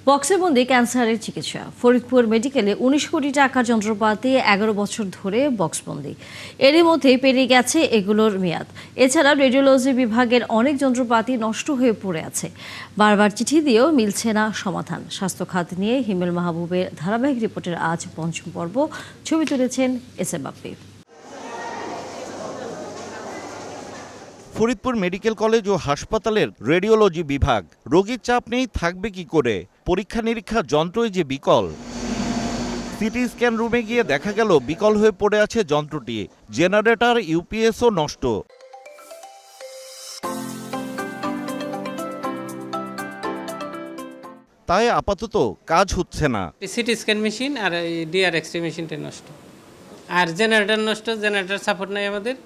বক্সে বন্দি ক্যান্সারের চিকিৎসা। ফরিদপুর মেডিকেলে ১৯ কোটি টাকার যন্ত্রপাতি ১১ বছর ধরে বক্সবন্দি। এরই মধ্যেই পেরিয়ে গেছে এগুলোর মেয়াদ। এছাড়া রেডিওলজি বিভাগের অনেক যন্ত্রপাতি নষ্ট হয়ে পড়ে আছে। বারবার চিঠি দিয়েও মিলছে না সমাধান। স্বাস্থ্য খাত নিয়ে হিমেল মাহবুবের ধারাবাহিক রিপোর্টের আজ পঞ্চম পর্ব। ছবি তুলেছেন S M Bappi. Faridpur medical college ও হাসপাতালের রেডিওলজি বিভাগ। রোগীর চাপ নেই, থাকবে কি করে? পরীক্ষা নিরীক্ষা যন্ত্রই যে বিকল। সিটি স্ক্যান রুমে গিয়ে দেখা গেল বিকল হয়ে পড়ে আছে যন্ত্রটি। জেনারেটর ইউপিএসও নষ্ট। তাই আপাতত কাজ হচ্ছে না। সিটি স্ক্যান মেশিন আর ডিআরএক্সটি মেশিনটা নষ্ট, আর জেনারেটর নষ্ট। জেনারেটর সাপোর্ট নাই আমাদের,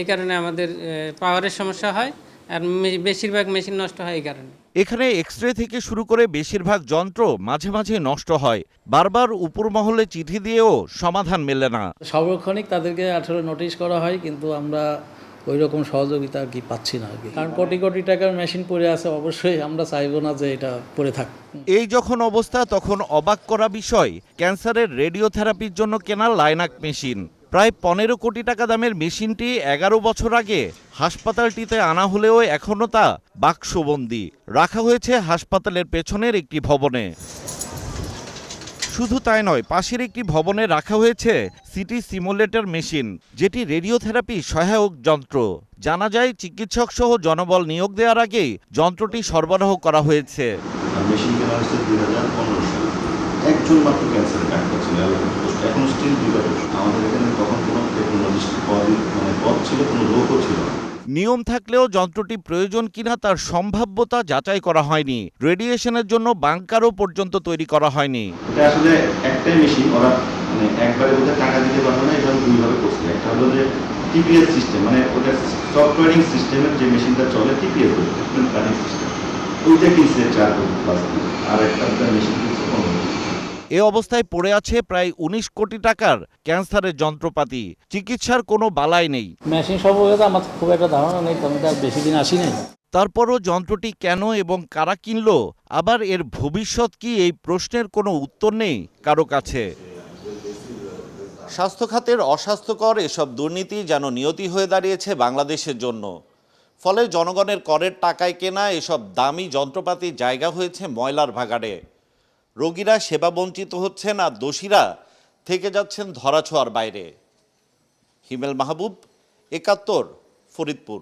এই কারণে আমাদের পাওয়ারের সমস্যা হয়, আর বেশিরভাগ মেশিন নষ্ট হয় এই কারণে। এখানে এক্সরে থেকে শুরু করে বেশিরভাগ যন্ত্র মাঝে মাঝে নষ্ট হয়। বারবার উপর মহলে চিঠি দিয়েও সমাধান মেলে না। সার্বক্ষণিক তাদেরকে 18 নোটিশ করা হয়, কিন্তু আমরা ওই রকম সহযোগিতা আর কি পাচ্ছি না আর কি। কারণ কোটি কোটি টাকার মেশিন পড়ে আছে, অবশ্যই আমরা চাইবো না যে এটা পড়ে থাক। এই যখন অবস্থা, তখন অবাক করা বিষয় ক্যান্সারের রেডিওথেরাপির জন্য কেনা লাইনাক মেশিন। প্রায় 15 কোটি টাকা দামের মেশিনটি 11 বছর আগে হাসপাতালটিতে আনা হলেও এখনও তা বাক্সবন্দি রাখা হয়েছে হাসপাতালের পেছনের একটি ভবনে। শুধু তাই নয়, পাশের একটি ভবনে রাখা হয়েছে সিটি সিমুলেটর মেশিন, যেটি রেডিওথেরাপি সহায়ক যন্ত্র। জানা যায় চিকিৎসক সহ জনবল নিয়োগ দেওয়ার আগেই যন্ত্রটি সরবরাহ করা হয়েছে। মেশিন কেনা হয়েছে 2015 সালে। একজন মাত্র ক্যান্সারের ডাক্তার ছিল, এখন স্টিল বিভাগ। আমাদের এখানে তখন কোনো টেকনোলজিস্ট পদ ছিল, কোনো লোকও ছিল না। নিয়ম থাকলেও যন্ত্রটি প্রয়োজন কিনা তার সম্ভাব্যতা যাচাই করা হয়নি। রেডিয়েশনের জন্য বাংকারও পর্যন্ত তৈরি করা হয়নি। এটা আসলে একটাই মেশিন, ওরা একবারে ওদের টাকা দিতে পারবে না, এটা দুইভাবে করছে। একটা হলো যে টিপিএস সিস্টেম, ওটা সফটওয়্যারিং সিস্টেমের যে মেশিনটা চলে, টিপিএস ট্রিটমেন্ট প্ল্যানিং সিস্টেম, ওইটা কিনছে 4 কোটি প্লাস, আর একটা মেশিন কিনছে 15 কোটি। এ অবস্থায় পড়ে আছে প্রায় 19 কোটি টাকার ক্যান্সারের যন্ত্রপাতি। চিকিৎসার কোনো বালাই নেই। মেশিন সম্পর্কে আমার খুব একটা ধারণা নেই, আমি তার বেশি দিন আসি নাই। তারপরও যন্ত্রটি কেন এবং কারা কিনলো, আবার এর ভবিষ্যৎ কি, এই প্রশ্নের কোনো উত্তর নেই কারো কাছে। স্বাস্থ্য খাতের অস্বাস্থ্যকর এসব দুর্নীতি যেন নিয়তি হয়ে দাঁড়িয়েছে বাংলাদেশের জন্য। ফলে জনগণের করের টাকায় কেনা এসব দামি যন্ত্রপাতি জায়গা হয়েছে ময়লার ভাগাড়ে। রোগীরা সেবা বঞ্চিত হচ্ছেন, আর দোষীরা থেকে যাচ্ছেন ধরাছোঁয়ার বাইরে। হিমেল মাহবুব, ৭১, ফরিদপুর।